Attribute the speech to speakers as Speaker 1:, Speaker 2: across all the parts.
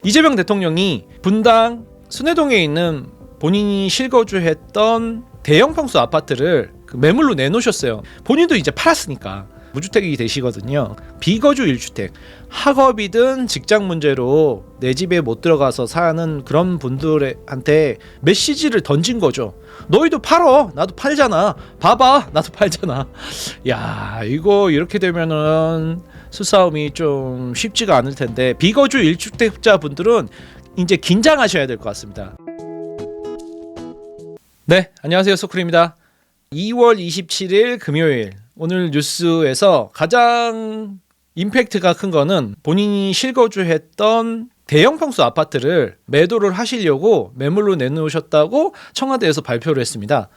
Speaker 1: 이재명 대통령이 분당 순회동에 있는 본인이 실거주했던 대형 평수 아파트를 매물로 내놓으셨어요. 본인도 이제 팔았으니까 무주택이 되시거든요. 비거주 1주택, 학업이든 직장 문제로 내 집에 못 들어가서 사는 그런 분들한테 메시지를 던진 거죠. 너희도 팔어, 나도 팔잖아. 봐봐, 나도 팔잖아. 야, 이거 이렇게 되면은 수싸움이 좀 쉽지가 않을 텐데, 비거주 1주택자 분들은 이제 긴장하셔야 될 것 같습니다. 네, 안녕하세요, 소쿨입니다. 2월 27일 금요일, 오늘 뉴스에서 가장 임팩트가 큰 거는 본인이 실거주했던 대형 평수 아파트를 매도를 하시려고 매물로 내놓으셨다고 청와대에서 발표를 했습니다.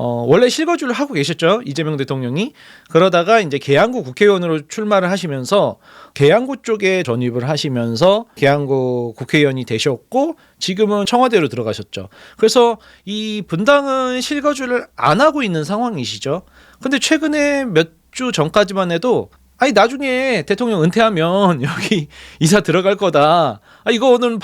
Speaker 1: 원래 실거주를 하고 계셨죠, 이재명 대통령이. 그러다가 이제 계양구 국회의원으로 출마를 하시면서 계양구 쪽에 전입을 하시면서 계양구 국회의원이 되셨고, 지금은 청와대로 들어가셨죠. 그래서 이 분당은 실거주를 안 하고 있는 상황이시죠. 근데 최근에 몇 주 전까지만 해도 나중에 대통령 은퇴하면 여기 이사 들어갈 거다. 이거는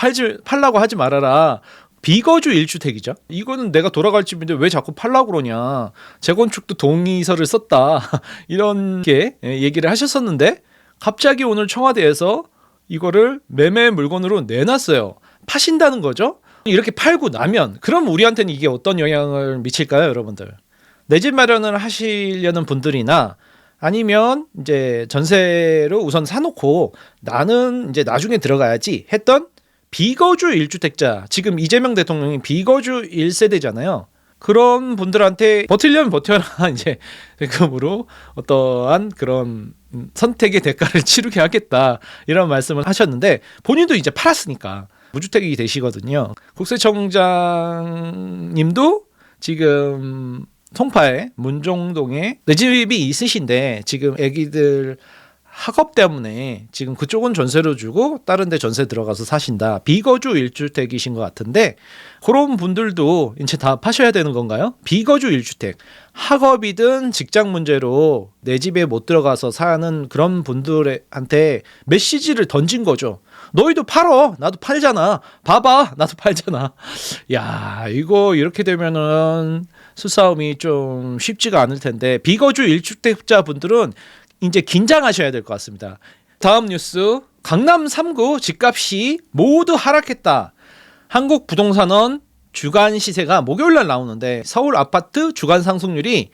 Speaker 1: 팔라고 하지 말아라. 비거주 1주택이죠. 이거는 내가 돌아갈 집인데 왜 자꾸 팔라고 그러냐. 재건축도 동의서를 썼다. 이런 게 얘기를 하셨었는데, 갑자기 오늘 청와대에서 이거를 매매 물건으로 내놨어요. 파신다는 거죠. 이렇게 팔고 나면 그럼 우리한테는 이게 어떤 영향을 미칠까요, 여러분들? 내 집 마련을 하시려는 분들이나 아니면 이제 전세로 우선 사놓고 나는 이제 나중에 들어가야지 했던 비거주 1주택자, 지금 이재명 대통령이 비거주 1세대잖아요. 그런 분들한테 버틸려면 버텨라. 이제 대금으로 어떠한 그런 선택의 대가를 치르게 하겠다, 이런 말씀을 하셨는데, 본인도 이제 팔았으니까 무주택이 되시거든요. 국세청장님도 지금 송파에 문종동에 내 집이 있으신데 지금 애기들 학업 때문에 지금 그쪽은 전세로 주고 다른 데 전세 들어가서 사신다. 비거주 1주택이신 것 같은데, 그런 분들도 이제 다 파셔야 되는 건가요? 비거주 1주택, 학업이든 직장 문제로 내 집에 못 들어가서 사는 그런 분들한테 메시지를 던진 거죠. 너희도 팔어, 나도 팔잖아. 봐봐, 나도 팔잖아. 야, 이거 이렇게 되면은 수싸움이 좀 쉽지가 않을 텐데, 비거주 1주택자 분들은 이제 긴장하셔야 될 것 같습니다. 다음 뉴스, 강남 3구 집값이 모두 하락했다. 한국부동산원 주간 시세가 목요일날 나오는데, 서울 아파트 주간 상승률이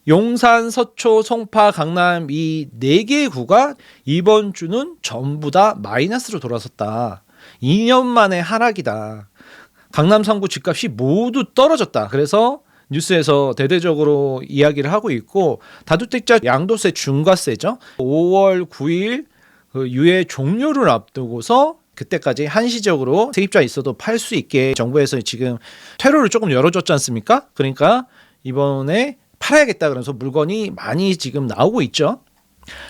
Speaker 1: 용산, 서초, 송파, 강남 이 4개의 구가 이번 주는 전부 다 마이너스로 돌아섰다. 2년 만에 하락이다. 강남 3구 집값이 모두 떨어졌다. 그래서 뉴스에서 대대적으로 이야기를 하고 있고, 다주택자 양도세 중과세죠. 5월 9일 유예 종료를 앞두고서 그때까지 한시적으로 세입자 있어도 팔 수 있게 정부에서 지금 퇴로를 조금 열어줬지 않습니까? 그러니까 이번에 팔아야겠다 그래서 물건이 많이 지금 나오고 있죠.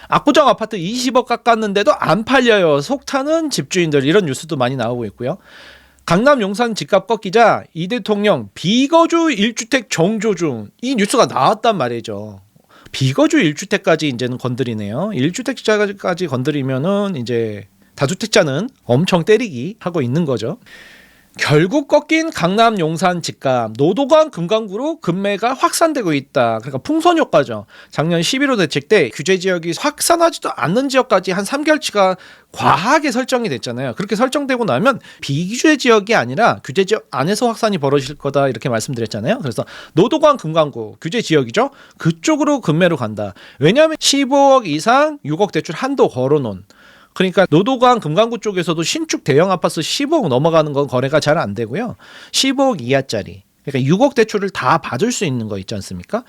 Speaker 1: 압구정 아파트 20억 깎았는데도 안 팔려요. 속타는 집주인들, 이런 뉴스도 많이 나오고 있고요. 강남 용산 집값 꺾이자 이 대통령 비거주 1주택 정조 중, 이 뉴스가 나왔단 말이죠. 비거주 1주택까지 이제는 건드리네요. 1주택자까지 건드리면은 이제 다주택자는 엄청 때리기 하고 있는 거죠. 결국 꺾인 강남 용산 집값, 노도관 금강구로 급매가 확산되고 있다. 그러니까 풍선 효과죠. 작년 11호 대책 때 규제 지역이 확산하지도 않는 지역까지 한 3개월치가 과하게 설정이 됐잖아요. 그렇게 설정되고 나면 비규제 지역이 아니라 규제 지역 안에서 확산이 벌어질 거다, 이렇게 말씀드렸잖아요. 그래서 노도관 금강구 규제 지역이죠. 그쪽으로 급매로 간다. 왜냐하면 15억 이상 6억 대출 한도 걸어놓은, 그러니까 노도관 금강구 쪽에서도 신축 대형 아파트 15억 넘어가는 건 거래가 잘 안 되고요. 15억 이하짜리, 그러니까 6억 대출을 다 받을 수 있는 거 있지 않습니까?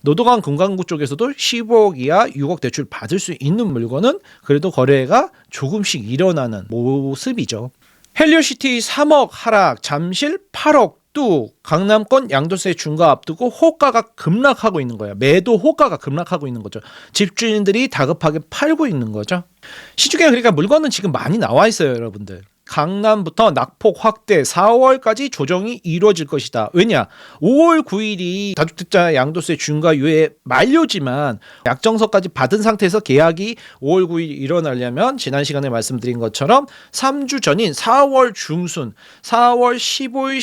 Speaker 1: 노도관 금강구 쪽에서도 15억 이하 6억 대출 받을 수 있는 물건은 그래도 거래가 조금씩 일어나는 모습이죠. 헬리오시티 3억 하락, 잠실 8억 뚝, 강남권 양도세 중과 앞두고 호가가 급락하고 있는 거예요. 매도 호가가 급락하고 있는 거죠. 집주인들이 다급하게 팔고 있는 거죠. 시중에 그러니까 물건은 지금 많이 나와 있어요, 여러분들. 강남부터 낙폭 확대 4월까지 조정이 이루어질 것이다. 왜냐? 5월 9일이 다주택자 양도세 중과 유예 만료지만 약정서까지 받은 상태에서 계약이 5월 9일 일어나려면 지난 시간에 말씀드린 것처럼 3주 전인 4월 중순 4월 15일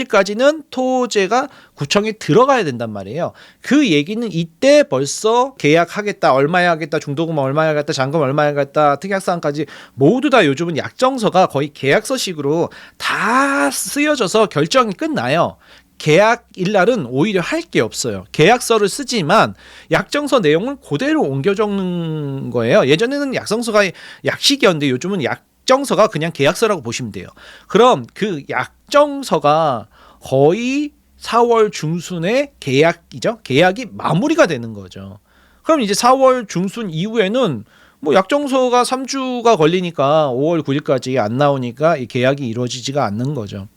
Speaker 1: 16일까지는 토지가 구청에 들어가야 된단 말이에요. 그 얘기는 이때 벌써 계약하겠다, 얼마에 하겠다, 중도금 얼마에 하겠다, 잔금 얼마에 하겠다, 특약사항까지 모두 다 요즘은 약정서가 거의 계약서식으로 다 쓰여져서 결정이 끝나요. 계약일 날은 오히려 할 게 없어요. 계약서를 쓰지만 약정서 내용을 그대로 옮겨 적는 거예요. 예전에는 약정서가 약식이었는데 요즘은 약정서가 그냥 계약서라고 보시면 돼요. 그럼 그 약정서가 거의 4월 중순에 계약이죠. 계약이 마무리가 되는 거죠. 그럼 이제 4월 중순 이후에는 뭐 약정서가 3주가 걸리니까 5월 9일까지 안 나오니까 이 계약이 이루어지지가 않는 거죠.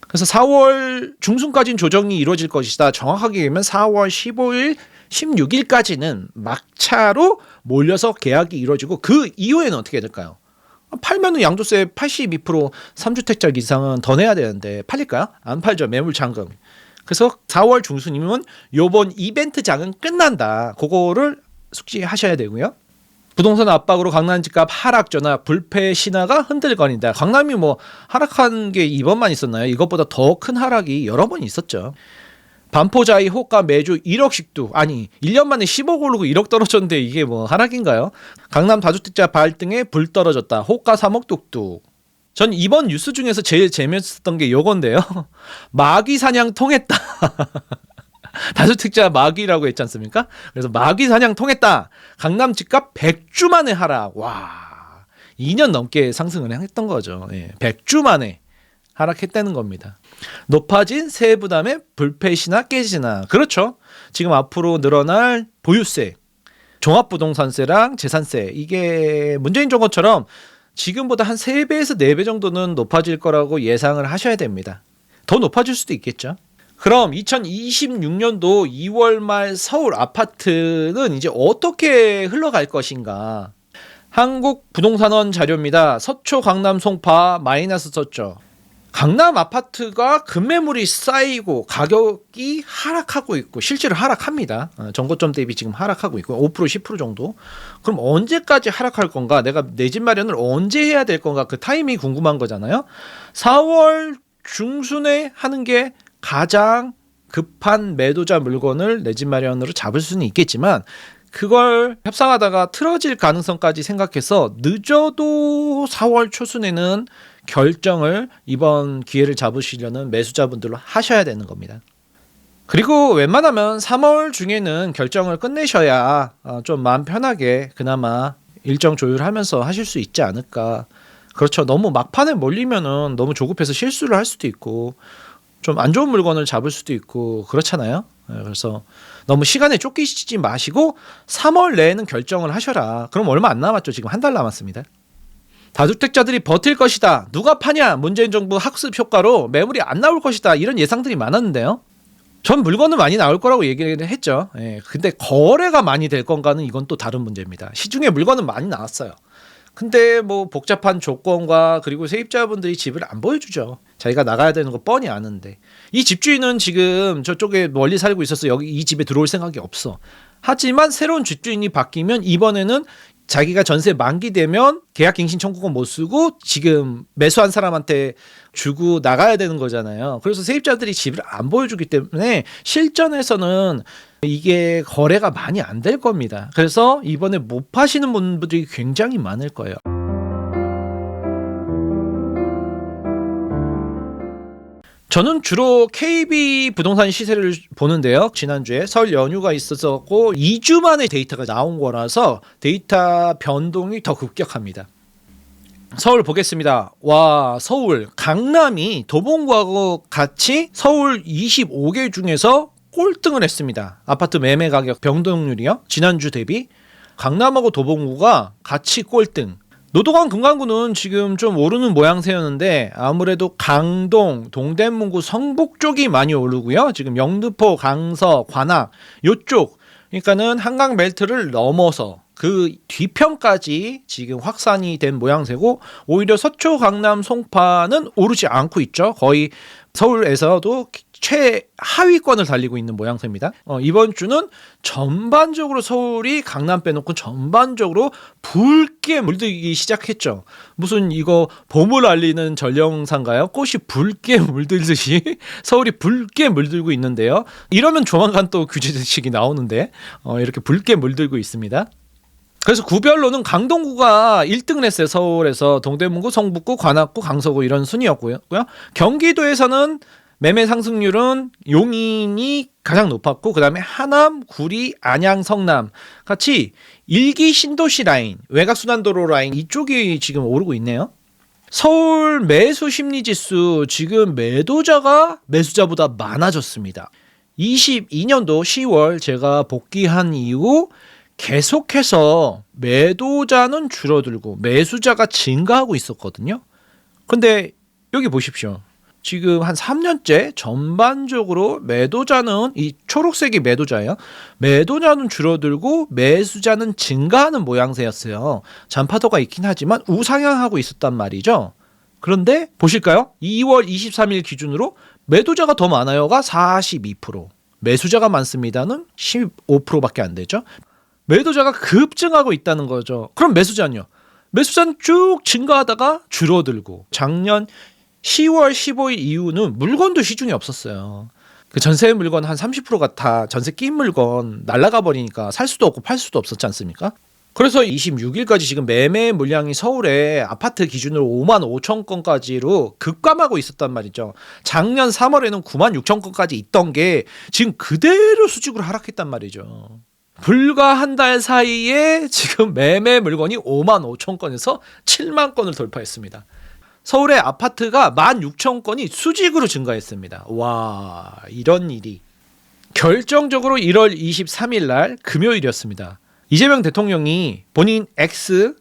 Speaker 1: 그래서 4월 중순까지는 조정이 이루어질 것이다. 정확하게 얘기하면 4월 15일, 16일까지는 막차로 몰려서 계약이 이루어지고 그 이후에는 어떻게 될까요? 팔면은 양도세 82% 3주택자 이상은 더 내야 되는데 팔릴까요? 안 팔죠. 매물 잔금. 그래서 4월 중순이면 요번 이벤트장은 끝난다. 그거를 숙지하셔야 되고요. 부동산 압박으로 강남 집값 하락 전화 불패 신화가 흔들거린다. 강남이 뭐 하락한 게 이번만 있었나요? 이것보다 더 큰 하락이 여러 번 있었죠. 반포자이 호가 매주 1억씩도 아니 1년 만에 10억 오르고 1억 떨어졌는데 이게 뭐 하락인가요? 강남 다주택자 발등에 불 떨어졌다. 호가 3억 뚝뚝. 전 이번 뉴스 중에서 제일 재미있었던 게 요건데요. 마귀 사냥 통했다. 다주택자 마귀라고 했지 않습니까? 그래서 마귀 사냥 통했다. 강남 집값 100주 만에 하락. 와, 2년 넘게 상승을 했던 거죠. 100주 만에 하락했다는 겁니다. 높아진 세부담의 불패시나 깨지나. 그렇죠. 지금 앞으로 늘어날 보유세, 종합부동산세랑 재산세, 이게 문재인 정권처럼 지금보다 한 3배에서 4배 정도는 높아질 거라고 예상을 하셔야 됩니다. 더 높아질 수도 있겠죠. 그럼 2026년도 2월 말 서울 아파트는 이제 어떻게 흘러갈 것인가? 한국부동산원 자료입니다. 서초 강남 송파 마이너스 썼죠. 강남 아파트가 급매물이 쌓이고 가격이 하락하고 있고 실제로 하락합니다. 전고점 대비 지금 하락하고 있고 5% 10% 정도. 그럼 언제까지 하락할 건가? 내가 내 집 마련을 언제 해야 될 건가? 그 타이밍이 궁금한 거잖아요. 4월 중순에 하는 게 가장 급한 매도자 물건을 내 집 마련으로 잡을 수는 있겠지만 그걸 협상하다가 틀어질 가능성까지 생각해서 늦어도 4월 초순에는 결정을 이번 기회를 잡으시려는 매수자분들로 하셔야 되는 겁니다. 그리고 웬만하면 3월 중에는 결정을 끝내셔야 좀 마음 편하게 그나마 일정 조율하면서 하실 수 있지 않을까. 그렇죠. 너무 막판에 몰리면은 너무 조급해서 실수를 할 수도 있고 좀 안 좋은 물건을 잡을 수도 있고 그렇잖아요. 그래서 너무 시간에 쫓기지 마시고 3월 내에는 결정을 하셔라. 그럼 얼마 안 남았죠. 지금 한 달 남았습니다. 다주택자들이 버틸 것이다. 누가 파냐? 문재인 정부 학습 효과로 매물이 안 나올 것이다. 이런 예상들이 많았는데요. 전 물건은 많이 나올 거라고 얘기를 했죠. 근데 거래가 많이 될 건가는 이건 또 다른 문제입니다. 시중에 물건은 많이 나왔어요. 근데 뭐 복잡한 조건과 그리고 세입자분들이 집을 안 보여주죠. 자기가 나가야 되는 거 뻔히 아는데 이 집주인은 지금 저쪽에 멀리 살고 있어서 여기 이 집에 들어올 생각이 없어. 하지만 새로운 집주인이 바뀌면 이번에는 자기가 전세 만기되면 계약갱신 청구권 못 쓰고 지금 매수한 사람한테 주고 나가야 되는 거잖아요. 그래서 세입자들이 집을 안 보여주기 때문에 실전에서는 이게 거래가 많이 안 될 겁니다. 그래서 이번에 못 파시는 분들이 굉장히 많을 거예요. 저는 주로 KB 부동산 시세를 보는데요. 지난주에 설 연휴가 있었고 2주 만에 데이터가 나온 거라서 데이터 변동이 더 급격합니다. 서울 보겠습니다. 와, 서울 강남이 도봉구하고 같이 서울 25개 중에서 꼴등을 했습니다. 아파트 매매 가격 변동률이요. 지난주 대비 강남하고 도봉구가 같이 꼴등. 노동강 금강구는 지금 좀 오르는 모양새였는데 아무래도 강동, 동대문구, 성북 쪽이 많이 오르고요. 지금 영등포, 강서, 관악 요쪽 그러니까는 한강 벨트를 넘어서 그 뒤편까지 지금 확산이 된 모양새고 오히려 서초, 강남, 송파는 오르지 않고 있죠. 거의 서울에서도 최하위권을 달리고 있는 모양새입니다. 이번 주는 전반적으로 서울이 강남 빼놓고 전반적으로 붉게 물들기 시작했죠. 무슨 이거 봄을 알리는 전령사인가요? 꽃이 붉게 물들듯이 서울이 붉게 물들고 있는데요. 이러면 조만간 또 규제 대책이 나오는데 이렇게 붉게 물들고 있습니다. 그래서 구별로는 강동구가 1등을 했어요. 서울에서 동대문구, 성북구, 관악구, 강서구 이런 순이었고요. 경기도에서는 매매 상승률은 용인이 가장 높았고 그다음에 하남, 구리, 안양, 성남 같이 1기 신도시 라인, 외곽순환도로 라인 이쪽이 지금 오르고 있네요. 서울 매수 심리지수 지금 매도자가 매수자보다 많아졌습니다. 22년도 10월 제가 복귀한 이후 계속해서 매도자는 줄어들고 매수자가 증가하고 있었거든요. 근데 여기 보십시오. 지금 한 3년째 전반적으로 매도자는 이 초록색이 매도자예요. 매도자는 줄어들고 매수자는 증가하는 모양새였어요. 잔파도가 있긴 하지만 우상향하고 있었단 말이죠. 그런데 보실까요? 2월 23일 기준으로 매도자가 더 많아요가 42%, 매수자가 많습니다는 15%밖에 안 되죠. 매도자가 급증하고 있다는 거죠. 그럼 매수자는요? 매수자는 쭉 증가하다가 줄어들고 작년 10월 15일 이후는 물건도 시중에 없었어요. 그 전세 물건 한 30%가 다 전세 낀 물건 날아가 버리니까 살 수도 없고 팔 수도 없었지 않습니까? 그래서 26일까지 지금 매매 물량이 서울에 아파트 기준으로 5만 5천 건까지로 급감하고 있었단 말이죠. 작년 3월에는 9만 6천 건까지 있던 게 지금 그대로 수직으로 하락했단 말이죠. 불과 한 달 사이에 지금 매매 물건이 5만 5천 건에서 7만 건을 돌파했습니다. 서울의 아파트가 16,000건이 수직으로 증가했습니다. 와, 이런 일이. 결정적으로 1월 23일 날 금요일이었습니다. 이재명 대통령이 본인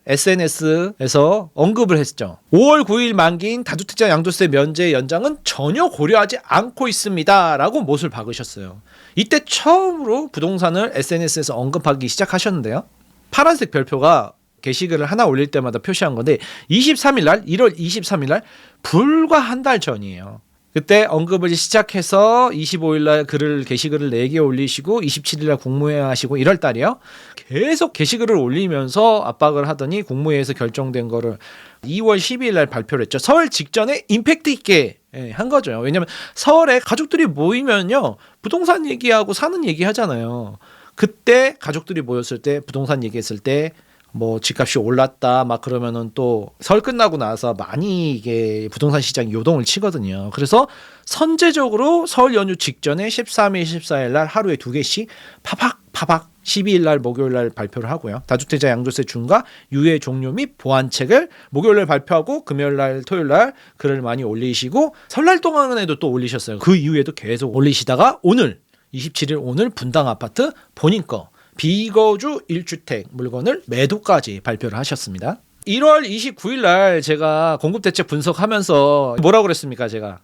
Speaker 1: SNS에서 언급을 했죠. 5월 9일 만기인 다주택자 양도세 면제 연장은 전혀 고려하지 않고 있습니다. 라고 못을 박으셨어요. 이때 처음으로 부동산을 SNS에서 언급하기 시작하셨는데요. 파란색 별표가 게시글을 하나 올릴 때마다 표시한 건데 23일 날 1월 23일 날 불과 한 달 전이에요. 그때 언급을 시작해서 25일 날 게시글을 4개 올리시고 27일 날 국무회의 하시고 1월 달이요. 계속 게시글을 올리면서 압박을 하더니 국무회의에서 결정된 거를 2월 12일 날 발표를 했죠. 설 직전에 임팩트 있게 한 거죠. 왜냐면 서울에 가족들이 모이면요. 부동산 얘기하고 사는 얘기 하잖아요. 그때 가족들이 모였을 때 부동산 얘기했을 때 뭐 집값이 올랐다 막 그러면은 또 설 끝나고 나서 많이 이게 부동산 시장이 요동을 치거든요. 그래서 선제적으로 설 연휴 직전에 13일, 14일 날 하루에 2개씩 파박 12일 날 목요일 날 발표를 하고요. 다주택자 양도세 중과 유예 종료 및 보완책을 목요일 날 발표하고 금요일 날 토요일 날 글을 많이 올리시고 설날 동안에도 또 올리셨어요. 그 이후에도 계속 올리시다가 오늘 27일 오늘 분당 아파트 본인 거 비거주 1주택 물건을 매도까지 발표를 하셨습니다. 1월 29일 날 제가 공급대책 분석하면서 뭐라고 그랬습니까? 제가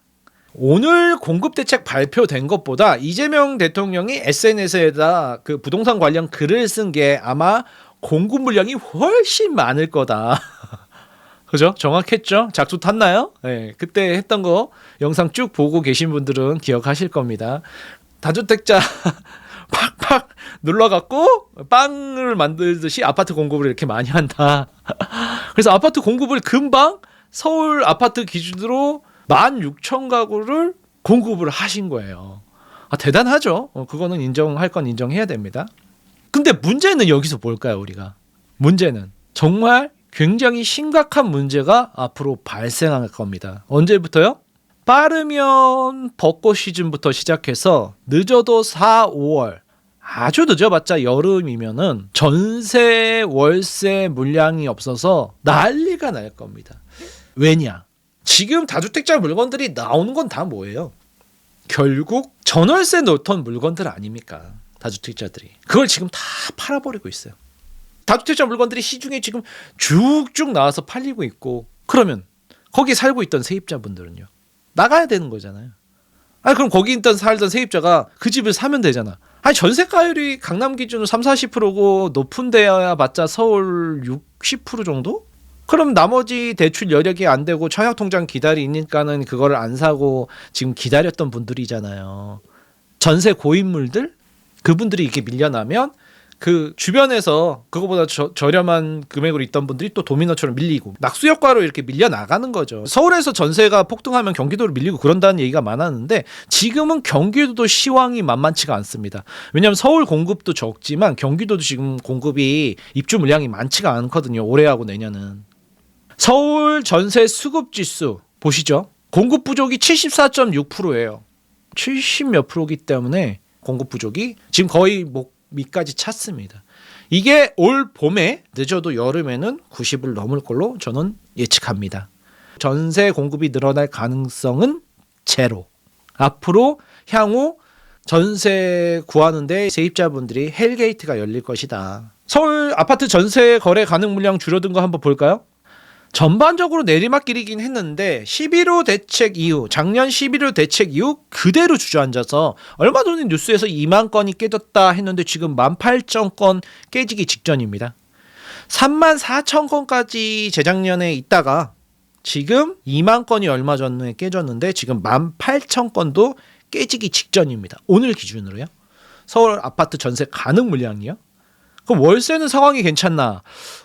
Speaker 1: 오늘 공급대책 발표된 것보다 이재명 대통령이 SNS에다 그 부동산 관련 글을 쓴 게 아마 공급 물량이 훨씬 많을 거다. 그죠? 정확했죠? 작두 탔나요? 네, 그때 했던 거 영상 쭉 보고 계신 분들은 기억하실 겁니다. 다주택자 팍팍 눌러갖고 빵을 만들듯이 아파트 공급을 이렇게 많이 한다. 그래서 아파트 공급을 금방 서울 아파트 기준으로 16,000가구를 공급을 하신 거예요. 대단하죠. 그거는 인정할 건 인정해야 됩니다. 근데 문제는 여기서 뭘까요, 우리가? 문제는 정말 굉장히 심각한 문제가 앞으로 발생할 겁니다. 언제부터요? 빠르면 벚꽃 시즌부터 시작해서 늦어도 4, 5월 아주 늦어봤자 여름이면은 전세 월세 물량이 없어서 난리가 날 겁니다. 왜냐? 지금 다주택자 물건들이 나오는 건 다 뭐예요? 결국 전월세 놓던 물건들 아닙니까? 다주택자들이 그걸 지금 다 팔아버리고 있어요. 다주택자 물건들이 시중에 지금 쭉쭉 나와서 팔리고 있고 그러면 거기 살고 있던 세입자분들은요 나가야 되는 거잖아요. 아니 그럼 거기 있던 살던 세입자가 그 집을 사면 되잖아. 아니 전세가율이 강남 기준으로 30-40%고 높은 데야 맞자 서울 60% 정도? 그럼 나머지 대출 여력이 안 되고 청약통장 기다리니까는 그거를 안 사고 지금 기다렸던 분들이잖아요. 전세 고인물들? 그분들이 이렇게 밀려나면 그 주변에서 그거보다 저렴한 금액으로 있던 분들이 또 도미노처럼 밀리고 낙수효과로 이렇게 밀려나가는 거죠. 서울에서 전세가 폭등하면 경기도로 밀리고 그런다는 얘기가 많았는데 지금은 경기도도 시황이 만만치가 않습니다. 왜냐하면 서울 공급도 적지만 경기도도 지금 공급이 입주 물량이 많지가 않거든요. 올해하고 내년은. 서울 전세 수급 지수 보시죠. 공급 부족이 74.6%예요. 70 몇 프로이기 때문에 공급 부족이 지금 거의 목 밑까지 찼습니다. 이게 올 봄에 늦어도 여름에는 90을 넘을 걸로 저는 예측합니다. 전세 공급이 늘어날 가능성은 제로. 앞으로 향후 전세 구하는데 세입자분들이 헬게이트가 열릴 것이다. 서울 아파트 전세 거래 가능 물량 줄어든 거 한번 볼까요? 전반적으로 내리막길이긴 했는데 11호 대책 이후 작년 11호 대책 이후 그대로 주저앉아서 얼마 전에 뉴스에서 2만 건이 깨졌다 했는데 지금 18,000건 깨지기 직전입니다. 34,000건까지 재작년에 있다가 지금 2만 건이 얼마 전에 깨졌는데 지금 18,000건도 깨지기 직전입니다. 오늘 기준으로요. 서울 아파트 전세 가능 물량이요. 그럼 월세는 상황이 괜찮나?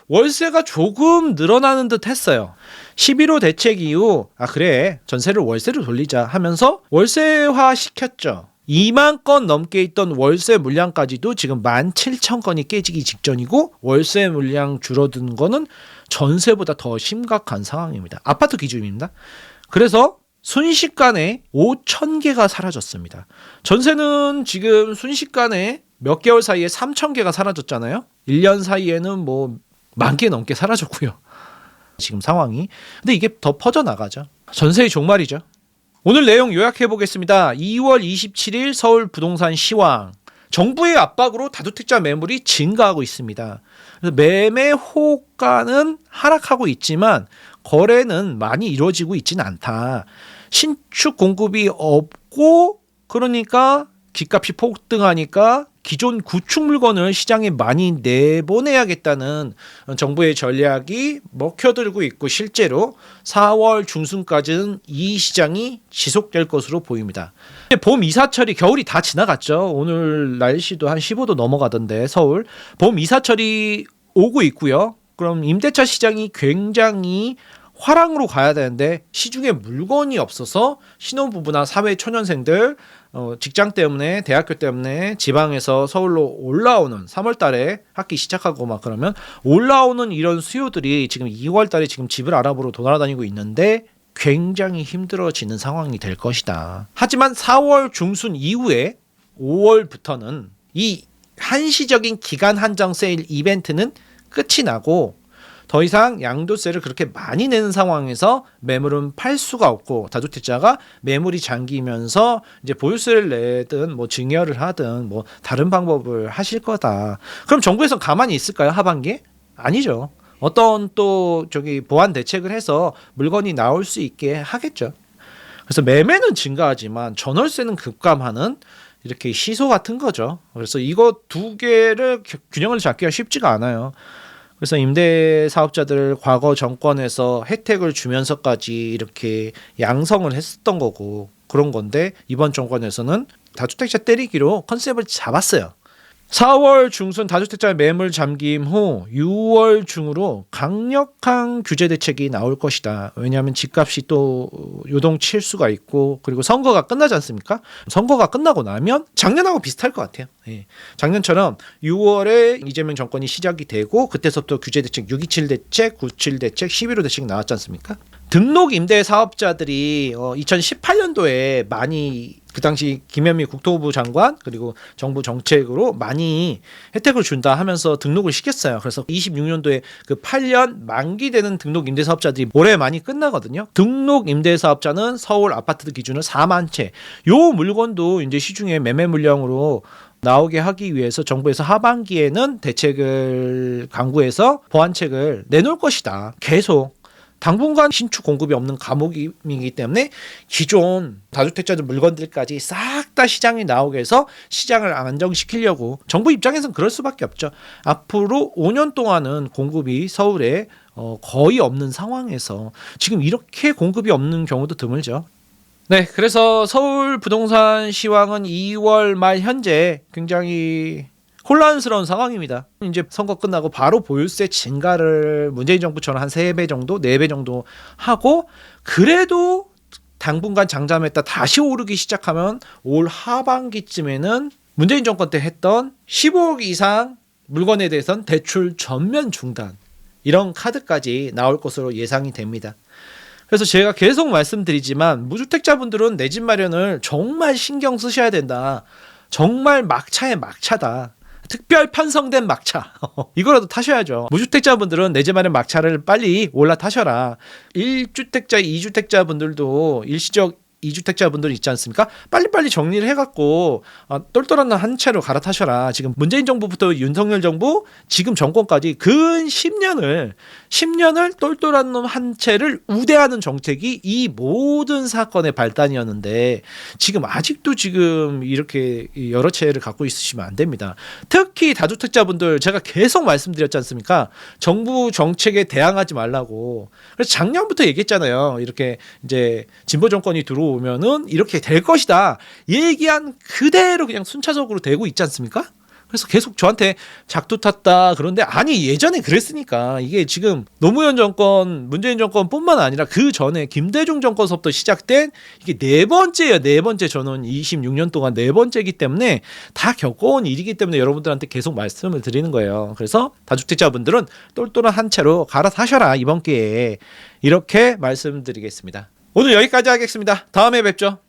Speaker 1: 월세가 조금 늘어나는 듯 했어요. 11호 대책 이후 그래 전세를 월세로 돌리자 하면서 월세화 시켰죠. 2만 건 넘게 있던 월세 물량까지도 지금 17,000건이 깨지기 직전이고 월세 물량 줄어든 거는 전세보다 더 심각한 상황입니다. 아파트 기준입니다. 그래서 순식간에 5,000개가 사라졌습니다. 전세는 지금 순식간에 몇 개월 사이에 3,000개가 사라졌잖아요. 1년 사이에는 뭐 10,000개 넘게 사라졌고요. 지금 상황이. 근데 이게 더 퍼져나가죠. 전세의 종말이죠. 오늘 내용 요약해 보겠습니다. 2월 27일 서울 부동산 시황. 정부의 압박으로 다주택자 매물이 증가하고 있습니다. 그래서 매매 호가는 하락하고 있지만 거래는 많이 이루어지고 있지는 않다. 신축 공급이 없고 그러니까 집값이 폭등하니까 기존 구축 물건을 시장에 많이 내보내야겠다는 정부의 전략이 먹혀들고 있고 실제로 4월 중순까지는 이 시장이 지속될 것으로 보입니다. 봄 이사철이 겨울이 다 지나갔죠. 오늘 날씨도 한 15도 넘어가던데 서울 봄 이사철이 오고 있고요. 그럼 임대차 시장이 굉장히 화랑으로 가야 되는데 시중에 물건이 없어서 신혼부부나 사회 초년생들 직장 때문에 대학교 때문에 지방에서 서울로 올라오는 3월 달에 학기 시작하고 막 그러면 올라오는 이런 수요들이 지금 2월 달에 지금 집을 알아보러 돌아다니고 있는데 굉장히 힘들어지는 상황이 될 것이다. 하지만 4월 중순 이후에 5월부터는 이 한시적인 기간 한정 세일 이벤트는 끝이 나고 더 이상 양도세를 그렇게 많이 내는 상황에서 매물은 팔 수가 없고 다주택자가 매물이 잠기면서 이제 보유세를 내든 뭐 증여를 하든 뭐 다른 방법을 하실 거다. 그럼 정부에서 가만히 있을까요? 하반기에? 아니죠. 어떤 또 보완 대책을 해서 물건이 나올 수 있게 하겠죠. 그래서 매매는 증가하지만 전월세는 급감하는 이렇게 시소 같은 거죠. 그래서 이거 두 개를 균형을 잡기가 쉽지가 않아요. 그래서 임대 사업자들 과거 정권에서 혜택을 주면서까지 이렇게 양성을 했었던 거고 그런 건데 이번 정권에서는 다주택자 때리기로 컨셉을 잡았어요. 4월 중순 다주택자 매물 잠김 후 6월 중으로 강력한 규제 대책이 나올 것이다. 왜냐하면 집값이 또 요동칠 수가 있고 그리고 선거가 끝나지 않습니까? 선거가 끝나고 나면 작년하고 비슷할 것 같아요. 예. 작년처럼 6월에 이재명 정권이 시작이 되고 그때서부터 규제 대책 6.27 대책, 9.7 대책, 11호 대책 나왔지 않습니까? 등록 임대 사업자들이 2018년도에 많이 그 당시 김현미 국토부 장관 그리고 정부 정책으로 많이 혜택을 준다 하면서 등록을 시켰어요. 그래서 26년도에 그 8년 만기되는 등록 임대사업자들이 올해 많이 끝나거든요. 등록 임대사업자는 서울 아파트 기준으로 4만 채. 요 물건도 이제 시중에 매매 물량으로 나오게 하기 위해서 정부에서 하반기에는 대책을 강구해서 보완책을 내놓을 것이다. 계속. 당분간 신축 공급이 없는 감옥이기 때문에 기존 다주택자들 물건들까지 싹 다 시장에 나오게 해서 시장을 안정시키려고 정부 입장에서는 그럴 수밖에 없죠. 앞으로 5년 동안은 공급이 서울에 거의 없는 상황에서 지금 이렇게 공급이 없는 경우도 드물죠. 네, 그래서 서울 부동산 시황은 2월 말 현재 굉장히 혼란스러운 상황입니다. 이제 선거 끝나고 바로 보유세 증가를 문재인 정부처럼 한 3배 정도, 4배 정도 하고 그래도 당분간 잠잠했다 다시 오르기 시작하면 올 하반기쯤에는 문재인 정권 때 했던 15억 이상 물건에 대해서는 대출 전면 중단 이런 카드까지 나올 것으로 예상이 됩니다. 그래서 제가 계속 말씀드리지만 무주택자분들은 내 집 마련을 정말 신경 쓰셔야 된다. 정말 막차의 막차다. 특별 편성된 막차 이거라도 타셔야죠. 무주택자분들은 내 집 마련 막차를 빨리 올라타셔라. 1주택자, 2주택자분들도 일시적 2주택자분들 있지 않습니까? 빨리빨리 정리를 해갖고 똘똘한 놈 한 채로 갈아타셔라. 지금 문재인 정부부터 윤석열 정부 지금 정권까지 근 10년을 똘똘한 놈 한 채를 우대하는 정책이 이 모든 사건의 발단이었는데 지금 아직도 지금 이렇게 여러 채를 갖고 있으시면 안 됩니다. 특히 다주택자분들 제가 계속 말씀드렸지 않습니까? 정부 정책에 대항하지 말라고. 그래서 작년부터 얘기했잖아요. 이렇게 이제 진보 정권이 들어오면은 이렇게 될 것이다. 얘기한 그대로 그냥 순차적으로 되고 있지 않습니까? 그래서 계속 저한테 작두 탔다. 그런데 아니 예전에 그랬으니까 이게 지금 노무현 정권, 문재인 정권뿐만 아니라 그 전에 김대중 정권서부터 시작된 이게 네 번째예요. 네 번째 저는 26년 동안 네 번째이기 때문에 다 겪어온 일이기 때문에 여러분들한테 계속 말씀을 드리는 거예요. 그래서 다주택자분들은 똘똘한 한 채로 갈아타셔라 이번 기회에 이렇게 말씀드리겠습니다. 오늘 여기까지 하겠습니다. 다음에 뵙죠.